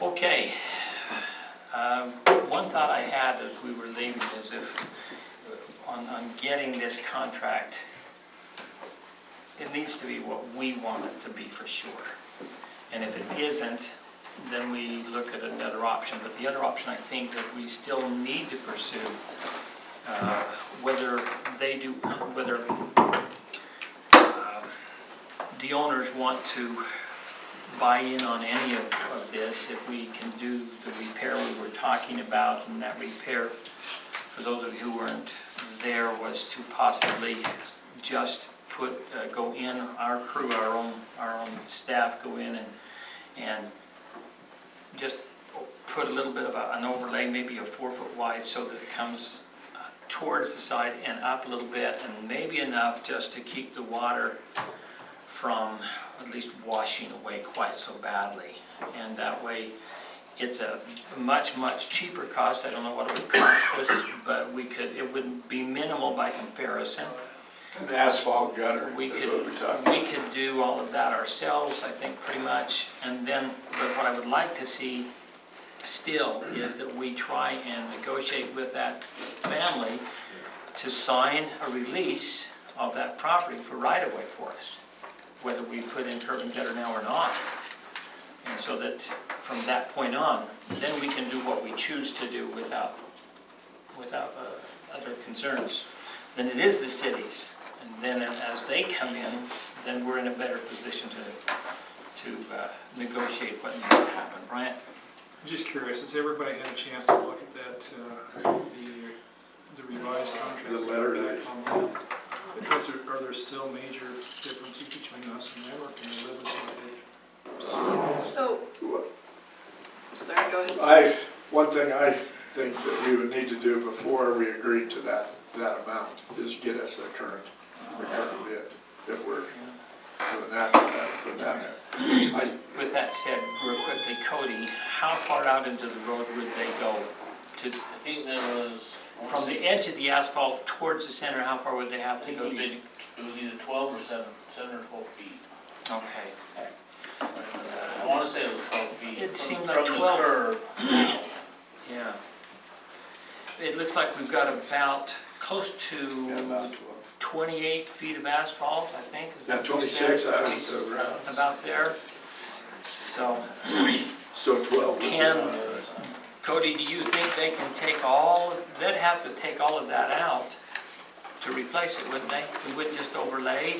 Okay. One thought I had as we were leaving is if, on getting this contract, it needs to be what we want it to be for sure. And if it isn't, then we look at another option. But the other option I think that we still need to pursue, whether the owners want to buy in on any of this, if we can do the repair we were talking about, and that repair, for those of you who weren't there, was to possibly just go in, our crew, our own staff go in and just put a little bit of an overlay, maybe a 4 foot wide, so that it comes towards the side and up a little bit, and maybe enough just to keep the water from at least washing away quite so badly. And that way, it's a much, much cheaper cost. I don't know what it would cost us, but it would be minimal by comparison. An asphalt gutter We is what we're talking. could do all of that ourselves, I think, pretty much. And then, but what I would like to see still is that we try and negotiate with that family to sign a release of that property for right-of-way for us, whether we put in curb and gutter now or not. And so that from that point on, then we can do what we choose to do without other concerns. Then it is the cities. And then as they come in, then we're in a better position to negotiate what needs to happen. Brian? I'm just curious, has everybody had a chance to look at that, the revised contract? The letter back that- on that? Because are there still major differences between us and them, or can we live with it? So, sorry, go ahead. One thing I think that we would need to do before we agree to that amount is get us a current bid, if we're doing that. With that said, real quickly, Cody, how far out into the road would they go? I think there was. From the edge of the asphalt towards the center, how far would they have I to think go? it was either 12 or 7 or 12 feet. Okay. I want to say it was 12 feet. It seemed From like the 12. curb. Yeah. It looks like we've got about close Yeah, to about 12. 28 feet of asphalt, I think. is Yeah, what you said. 26, I was around. About there. So, So 12 would be, Can- Cody, do you think they can they'd have to take all of that out to replace it, wouldn't they? We wouldn't just overlay,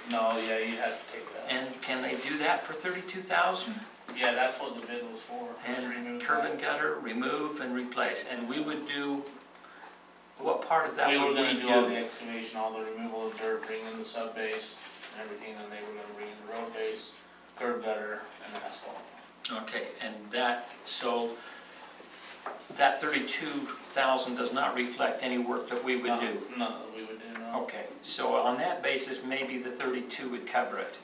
No, yeah, you'd have to take that. and can they do that for 32,000? Yeah, that's what the bid was for. was to And remove curb that. and gutter, remove and replace, and we would do, what part of that We were would gonna we do all the do? excavation, all the removal of dirt, bring in the sub base and everything, and they were gonna bring in the road base, curb gutter, and asphalt. Okay, and so that 32,000 does not reflect any work that we would do? None that we would do, no. Okay, so on that basis, maybe the 32 would cover it.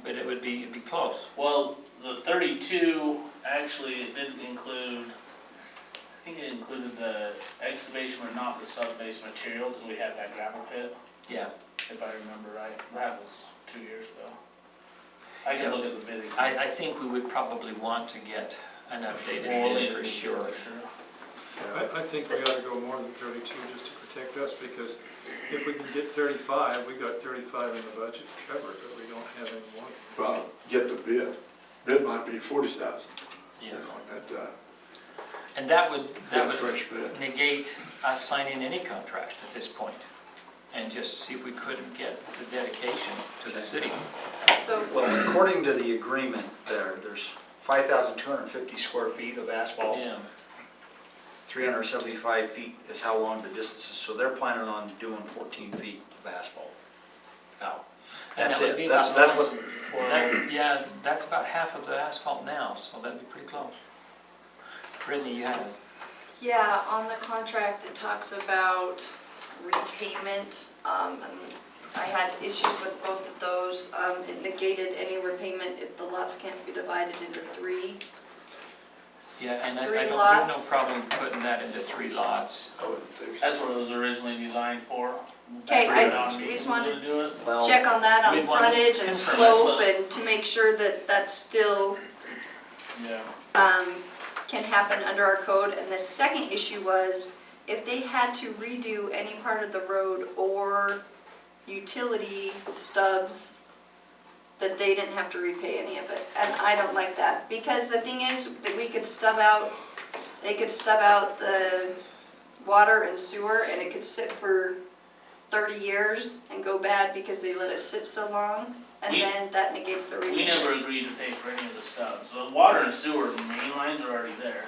But it'd be close. Well, the 32, actually, it didn't include, I think it included the excavation but not the sub-base material, because we had that gravel pit, Yeah. if I remember right. That was 2 years ago. I can Yeah. look at the bid again. I think we would probably want to get an updated Well, bid it for is sure. For sure. I think we ought to go more than 32 just to protect us, because if we can get 35, we got 35 in the budget to cover it, but we don't have any more. well, get the bid. Bid might be 40,000. Yeah. And that would Fresh bid. negate us signing any contract at this point, and just see if we couldn't get the dedication to the city. So, Well, according to the agreement there's 5,250 square feet of asphalt. Yeah. 375 feet is how long the distance is, so they're planning on doing 14 feet of asphalt out. And That's that would be it, that's about- what, Yeah, that's about half of the asphalt now, so that'd be pretty close. Brittany, you have it. yeah, on the contract, it talks about repayment. And I had issues with both of those. It negated any repayment if the lots can't be divided into 3. Yeah, and I Three don't have no lots. problem putting that into 3 lots. I wouldn't think so. That's what it was originally designed for. Okay, That's what I Don just Meeks wanted- was gonna do it. well, Check on that on We'd want to frontage and confirm it, slope but- and to make sure that that's still Yeah. can happen under our code. And the second issue was if they had to redo any part of the road or utility stubs, that they didn't have to repay any of it. And I don't like that, because the thing is that we could stub out, they could stub out the water and sewer and it could sit for 30 years and go bad because they let it sit so long, and We- then that negates the We repayment. never agreed to pay for any of the stubs. The water and sewer main lines are already there.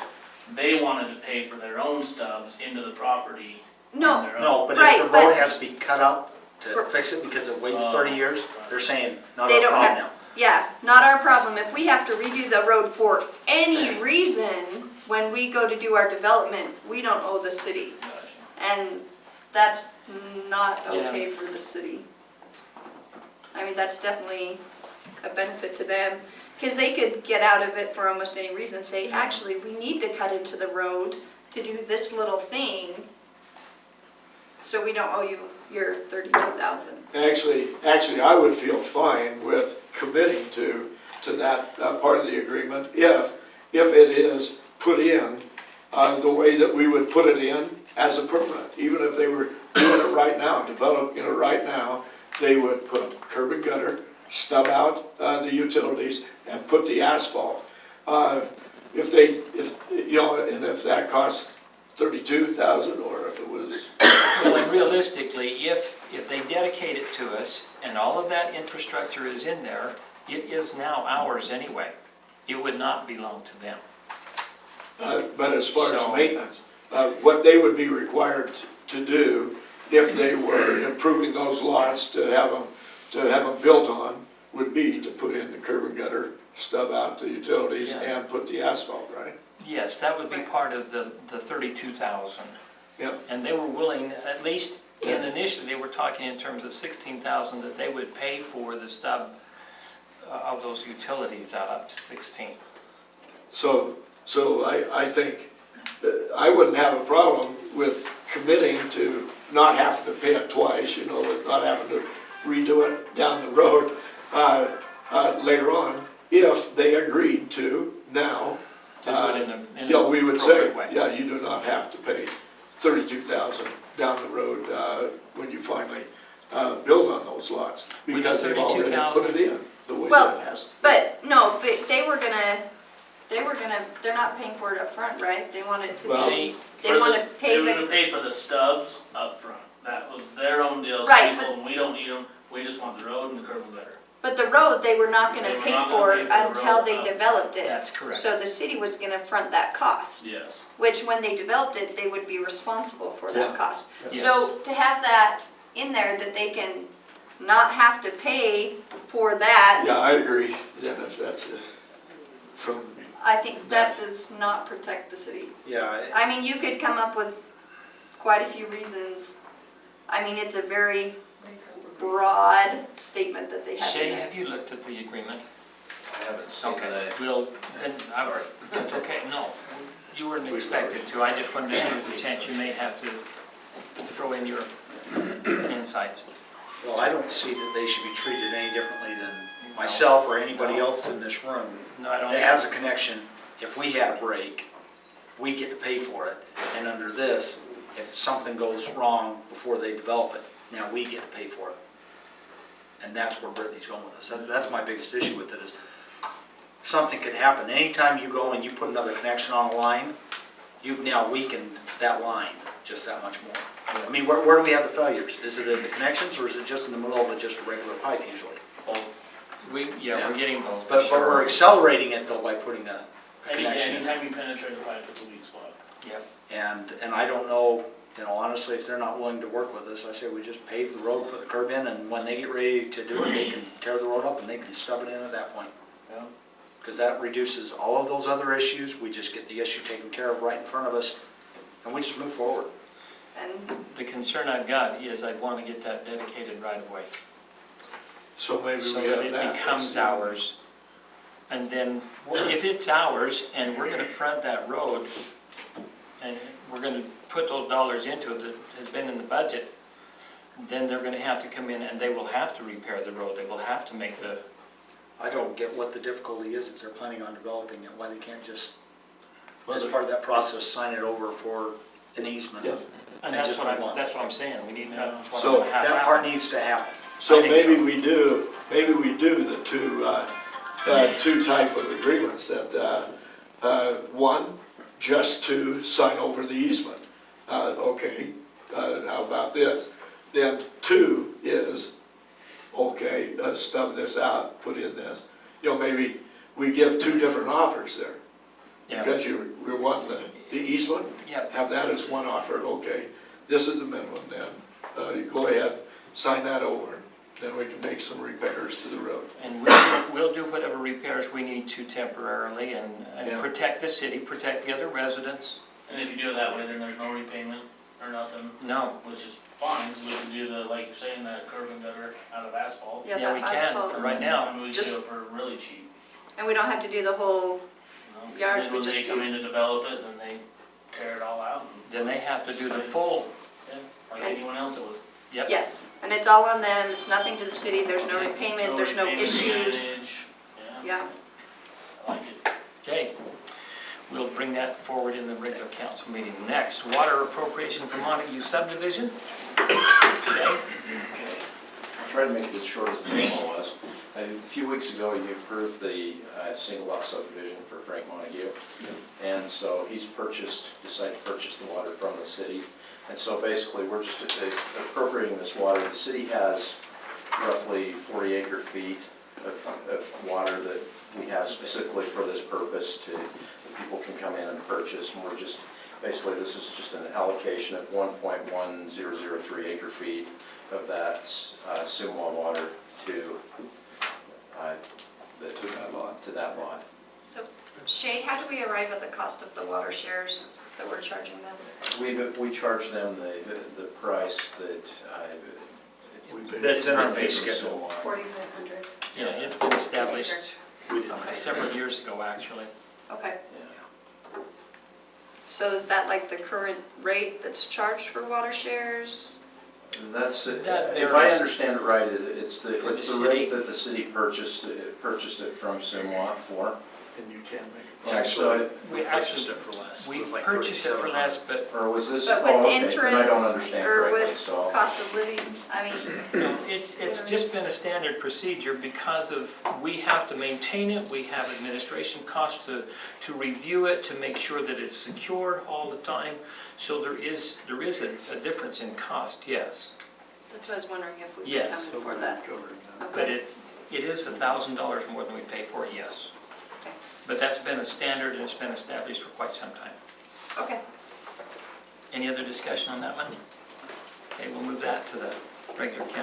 They wanted to pay for their own stubs into the property. on No, their own. No, but if Right, the road but- has to be cut up to For- fix it because it waits Oh. 30 years, they're saying, not They our don't problem have- now. yeah, not our problem. If we have to redo the road for any reason, when we go to do our development, we don't owe the city. Gotcha. And that's not Yeah. okay for the city. I mean, that's definitely a benefit to them, because they could get out of it for almost any reason, say, actually, we need to cut into the road to do this little thing, so we don't owe you your 32,000. Actually, I would feel fine with committing to that part of the agreement if it is put in the way that we would put it in as a permanent. Even if they were doing it right now, developing it right now, they would put curb and gutter, stub out the utilities, and put the asphalt. If that costs 32,000, or if it was, Well, and realistically, if they dedicate it to us and all of that infrastructure is in there, it is now ours anyway. It would not belong to them. but as far So- as maintenance, what they would be required to do if they were improving those lots to have them built on would be to put in the curb and gutter, stub out the utilities, Yeah. and put the asphalt, right? Yes, that would be part of the 32,000. Yep. And they were willing, at least initially, they were talking in terms of 16,000 that they would pay for the stub of those utilities out up to 16. So I think I wouldn't have a problem with committing to not having to pay it twice, with not having to redo it down the road later on, if they agreed to now. To do it in a- in Yeah, an we would say, appropriate way. yeah, you do not have to pay 32,000 down the road when you finally build on those lots. With the Because they've already put 32,000? it in the way Well, that has. But, no, but they were gonna, they're not paying for it up front, right? They want it to Well- be, For they the- wanna pay They were the, gonna pay for the stubs up front. That was their own deal. Right, People, and we don't need them. We just want the road and the curb and gutter. but the road, they were not They gonna were pay not for gonna it pay for the until road they up. developed it. That's correct. So the city was gonna front that cost, Yes. which when they developed it, they would be responsible for that Yeah. cost. Yes. So to have that in there, that they can not have to pay for that, Yeah, I agree, then if that's from, I think that does not protect the city. Yeah, I mean, you could come up with quite a few reasons. I mean, it's a very broad statement that they have Shay, in there. have you looked at the agreement? I haven't seen Okay, that. we'll, then, sorry, that's okay, no, you weren't expected to, I just wanted to give you the chance, you may have to throw in your insights. well, I don't see that they should be treated any differently than myself or anybody else in this room No, I don't. that has a connection. If we had a break, we get to pay for it. And under this, if something goes wrong before they develop it, now we get to pay for it. And that's where Brittany's going with this. That's my biggest issue with it is something could happen. Anytime you go and you put another connection on a line, you've now weakened that line just that much more. I mean, where do we have the failures? Is it in the connections or is it just in the middle of just a regular pipe usually? We're getting both, for But we're sure. accelerating it though by putting a connection in. Anytime you penetrate the pipe, it's a weak spot. Yep. And I don't know, honestly, if they're not willing to work with us, I say we just pave the road, put the curb in, and when they get ready to do it, they can tear the road up and they can stub it in at that point. Yeah. Because that reduces all of those other issues, we just get the issue taken care of right in front of us, and we just move forward. And The concern I've got is I want to get that dedicated right away, so maybe so we that have it that. becomes ours. And then, if it's ours, and we're gonna front that road, and we're gonna put those dollars into it that has been in the budget, then they're gonna have to come in and they will have to repair the road, they will have to make the I don't get what the difficulty is if they're planning on developing it, why they can't just, as Whether- part of that process, sign it over for an easement. Yeah. And And that's just what move on. that's what I'm saying, we need, Yeah. that's what So I'm have That part happen. needs to happen. So I think maybe so. we do the two type of agreements that, one, just to sign over the easement. Okay, how about this? Then two is, okay, let's stub this out, put in this. You know, maybe we give two different offers there. Yeah, Because you're wanting the easement, yeah, have that as one offer, okay, this is the minimum then. You go ahead, sign that over, then we can make some repairs to the road. and we'll do whatever repairs we need to temporarily and Yeah. protect the city, protect the other residents. And if you do it that way, then there's no repayment or nothing, No, which is fine, because we can do the, like you're saying, that curb and gutter out of asphalt. yeah, that we can, asphalt. for right now. And we can Just- do it for really cheap, And we don't have to do the whole, you know? Yards, Then we when just they do- come in to develop it, then they tear it all out, and, Then they have to do the full, yeah, like anyone else would. yep. yes, and it's all on them, it's nothing to the city, there's no Okay. repayment, there's no repayment, issues. drainage, Yeah, Yeah, I like it. Okay, we'll bring that forward in the regular council meeting. Next, water appropriation for Montague subdivision. Okay, I'll try to make it as short as the memo was. A few weeks ago, you approved the single lot subdivision for Frank Montague. And so he's decided to purchase the water from the city. And so basically, we're just appropriating this water. The city has roughly 40 acre feet of water that we have specifically for this purpose that people can come in and purchase. And we're just, basically, this is just an allocation of 1.1003 acre feet of that Simwa water to that lot. so Shay, how do we arrive at the cost of the water shares that we're charging them? We charge them the price that We pay. That's in our we pay fee from schedule. Simwa. 4,500. yeah, it's been established Okay, several years ago, actually. okay. Yeah. So is that like the current rate that's charged for water shares? That's, That if I varies. understand it right, it's For the the city. rate that the city purchased it from Simwa for. And you can make. And so, We actually, it for less. we purchased it for less, but or was this, But with oh, okay, interest then I don't understand or correctly, with so. cost of living, I mean, no, it's just been a standard procedure because of, we have to maintain it, we have administration costs to review it, to make sure that it's secure all the time. So there is a difference in cost, yes. that's what I was wondering if we could Yes. come in for that. But Okay, it is $1,000 more than we pay for it, yes. Okay. But that's been a standard and it's been established for quite some time. okay. Any other discussion on that one? Okay, we'll move that to the regular council